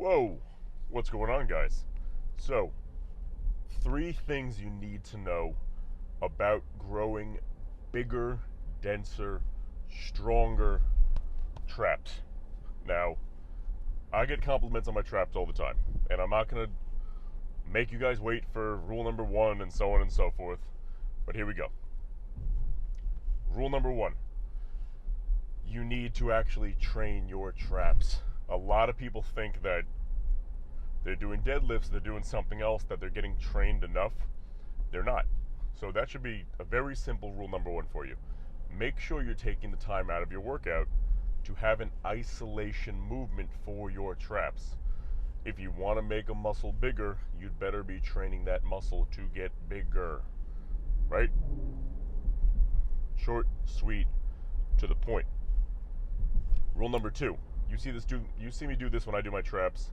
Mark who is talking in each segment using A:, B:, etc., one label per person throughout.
A: Whoa, what's going on, guys? So, 3 things you need to know about growing bigger, denser, stronger traps. Now, I get compliments on my traps all the time, and I'm not going to make you guys wait for rule number 1 and so on and so forth, but here we go. Rule number 1, you need to actually train your traps. A lot of people think that they're doing deadlifts, they're doing something else, that they're getting trained enough. They're not. So that should be a very simple rule number 1 for you. Make sure you're taking the time out of your workout to have an isolation movement for your traps. If you want to make a muscle bigger, you'd better be training that muscle to get bigger, right? Short, sweet, to the point. Rule number 2, you see me do this when I do my traps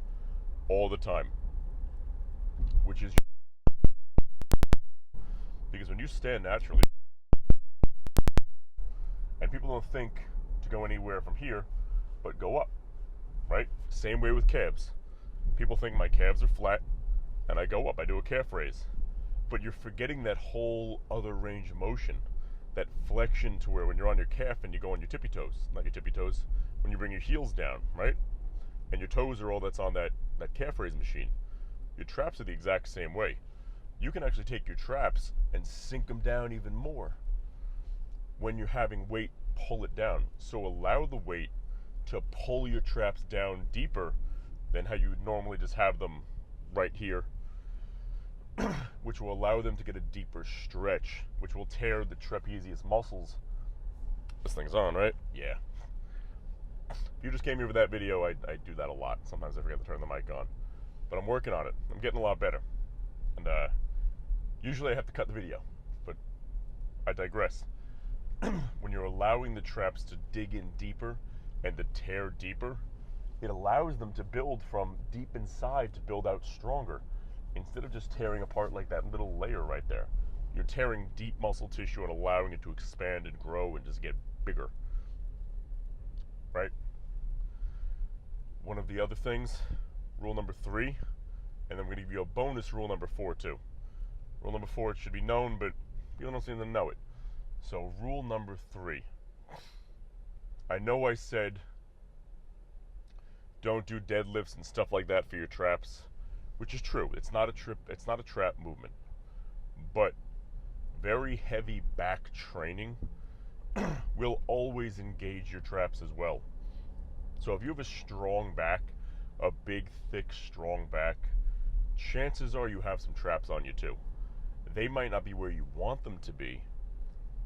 A: all the time, which is because when you stand naturally, and people don't think to go anywhere from here but go up, right? Same way with calves. People think my calves are flat and I go up, I do a calf raise, but you're forgetting that whole other range of motion, that flexion, to where when you're on your calf and you go on your tippy toes, not your tippy toes, when you bring your heels down, right? And your toes are all that's on that calf raise machine. Your traps are the exact same way. You can actually take your traps and sink them down even more when you're having weight pull it down. So allow the weight to pull your traps down deeper than how you would normally just have them right here, which will allow them to get a deeper stretch, which will tear the trapezius muscles. This thing's on, right? Yeah. If you just came here for that video, I do that a lot. Sometimes I forget to turn the mic on. But I'm working on it. I'm getting a lot better. And usually I have to cut the video, but I digress. When you're allowing the traps to dig in deeper and to tear deeper, it allows them to build from deep inside to build out stronger. Instead of just tearing apart like that little layer right there, you're tearing deep muscle tissue and allowing it to expand and grow and just get bigger, right? One of the other things, rule number 3, and then I'm going to give you a bonus rule number 4 too. Rule number 4, it should be known, but people don't seem to know it. So rule number 3, I know I said don't do deadlifts and stuff like that for your traps, which is true. It's not a trap movement, but very heavy back training will always engage your traps as well. So if you have a strong back, a big, thick, strong back, chances are you have some traps on you too. They might not be where you want them to be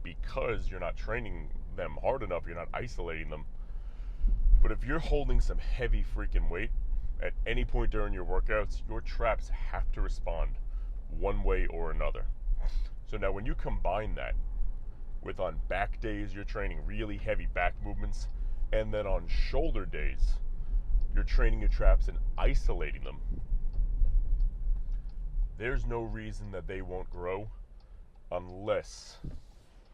A: because you're not training them hard enough, you're not isolating them. But if you're holding some heavy freaking weight at any point during your workouts, your traps have to respond one way or another. So now when you combine that with, on back days, you're training really heavy back movements, and then on shoulder days, you're training your traps and isolating them, there's no reason that they won't grow unless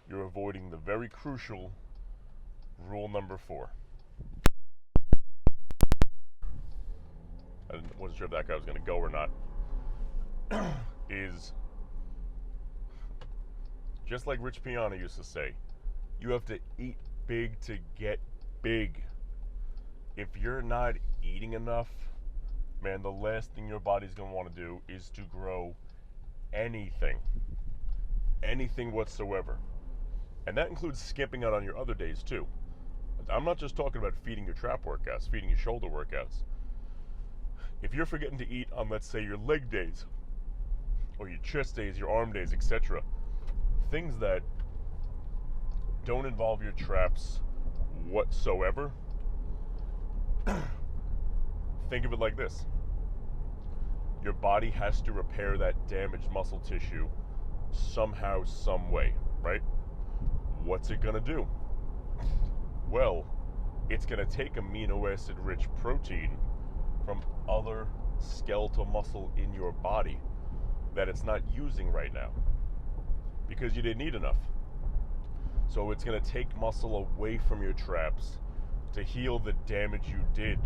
A: you're avoiding the very crucial rule number 4. I wasn't sure if that guy was going to go or not. Is just like Rich Piana used to say, you have to eat big to get big. If you're not eating enough, man, the last thing your body's going to want to do is to grow anything whatsoever. And that includes skipping out on your other days too. I'm not just talking about feeding your trap workouts, feeding your shoulder workouts. If you're forgetting to eat on, let's say, your leg days, or your chest days, your arm days, etc., things that don't involve your traps whatsoever, think of it like this. Your body has to repair that damaged muscle tissue somehow, some way, right? What's it going to do? Well, it's going to take amino acid rich protein from other skeletal muscle in your body that it's not using right now because you didn't eat enough. So it's going to take muscle away from your traps to heal the damage you did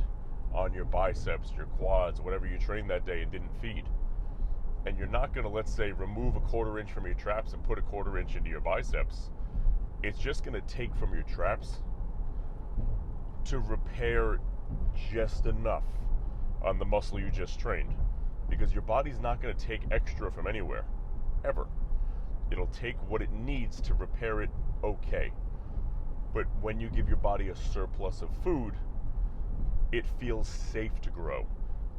A: on your biceps, your quads, whatever you trained that day and didn't feed. And you're not going to, let's say, remove a 1/4 inch from your traps and put a 1/4 inch into your biceps. It's just going to take from your traps to repair just enough on the muscle you just trained, because your body's not going to take extra from anywhere, ever. It'll take what it needs to repair it okay. But when you give your body a surplus of food, it feels safe to grow.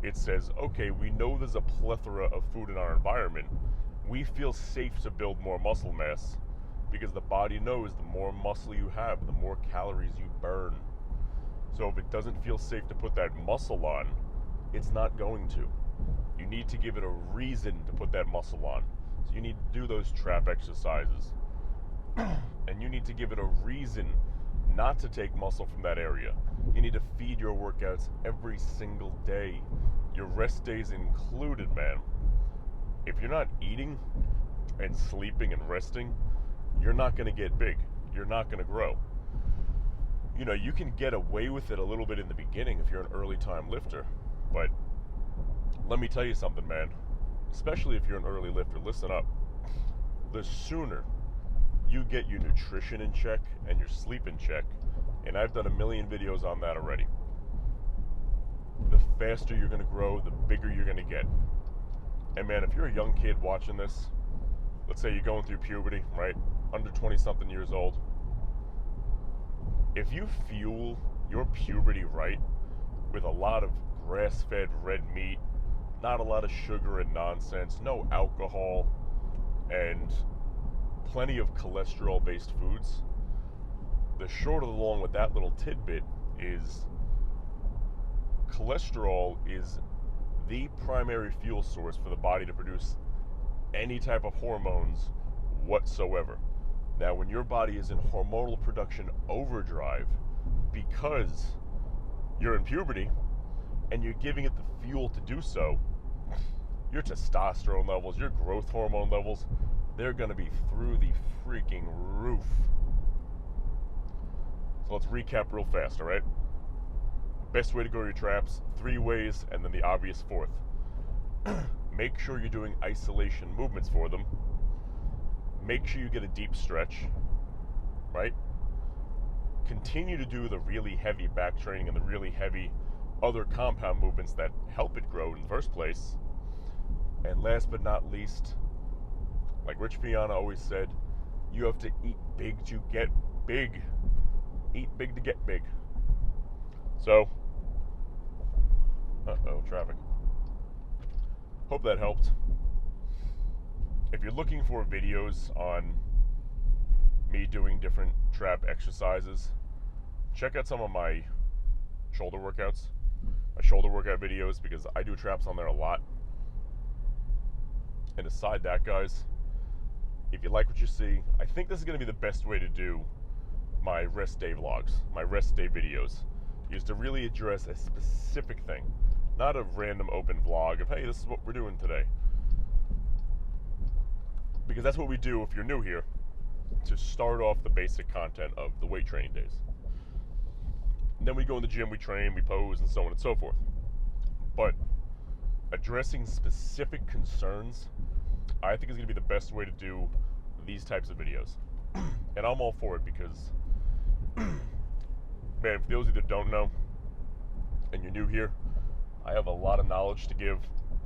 A: It says, okay, we know there's a plethora of food in our environment. We feel safe to build more muscle mass, because the body knows the more muscle you have, the more calories you burn. So if it doesn't feel safe to put that muscle on, it's not going to. You need to give it a reason to put that muscle on. So you need to do those trap exercises. And you need to give it a reason not to take muscle from that area. You need to feed your workouts every single day. Your rest days included, man. If you're not eating and sleeping and resting, you're not going to get big. You're not going to grow. You know, you can get away with it a little bit in the beginning if you're an early time lifter. But let me tell you something, man. Especially if you're an early lifter, listen up. The sooner you get your nutrition in check and your sleep in check, and I've done a million videos on that already, the faster you're going to grow, the bigger you're going to get. And man, if you're a young kid watching this, let's say you're going through puberty, right? Under 20-something years old. If you fuel your puberty right with a lot of grass-fed red meat, not a lot of sugar and nonsense, no alcohol, and plenty of cholesterol-based foods, the short of the long with that little tidbit is cholesterol is the primary fuel source for the body to produce any type of hormones whatsoever. Now, when your body is in hormonal production overdrive because you're in puberty and you're giving it the fuel to do so, your testosterone levels, your growth hormone levels, they're going to be through the freaking roof. So let's recap real fast, all right? Best way to grow your traps, 3 ways, and then the obvious 4th. Make sure you're doing isolation movements for them. Make sure you get a deep stretch, right? Continue to do the really heavy back training and the really heavy other compound movements that help it grow in the first place. And last but not least, like Rich Piana always said, you have to eat big to get big. Eat big to get big. So, traffic. Hope that helped. If you're looking for videos on me doing different trap exercises, check out some of my shoulder workouts, my shoulder workout videos, because I do traps on there a lot. And aside that, guys, if you like what you see, I think this is going to be the best way to do my rest day vlogs, my rest day videos, is to really address a specific thing, not a random open vlog of, hey, this is what we're doing today. Because that's what we do if you're new here, to start off the basic content of the weight training days. And then we go in the gym, we train, we pose, and so on and so forth. But addressing specific concerns, I think is going to be the best way to do these types of videos. And I'm all for it because, man, for those of you that don't know, and you're new here, I have a lot of knowledge to give.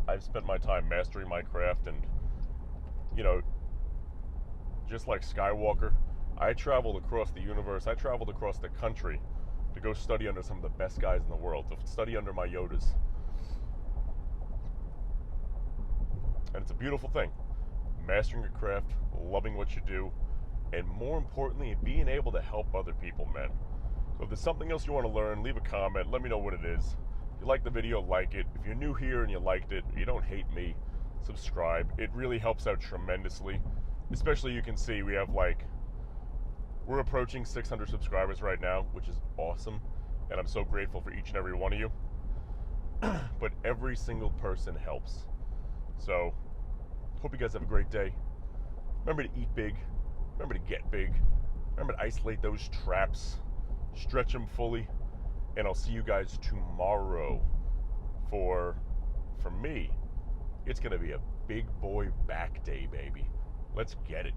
A: I've spent my time mastering my craft, and, you know, just like Skywalker, I traveled across the universe, I traveled across the country to go study under some of the best guys in the world, to study under my Yodas. And it's a beautiful thing. Mastering your craft, loving what you do, and more importantly, being able to help other people, man. So if there's something else you want to learn, leave a comment, let me know what it is. If you like the video, like it. If you're new here and you liked it, you don't hate me, subscribe. It really helps out tremendously. Especially, you can see we have we're approaching 600 subscribers right now, which is awesome. And I'm so grateful for each and every one of you. But every single person helps. So, hope you guys have a great day. Remember to eat big. Remember to get big. Remember to isolate those traps. Stretch them fully. and I'll see you guys tomorrow. For me, it's going to be a big boy back day, baby. Let's get it.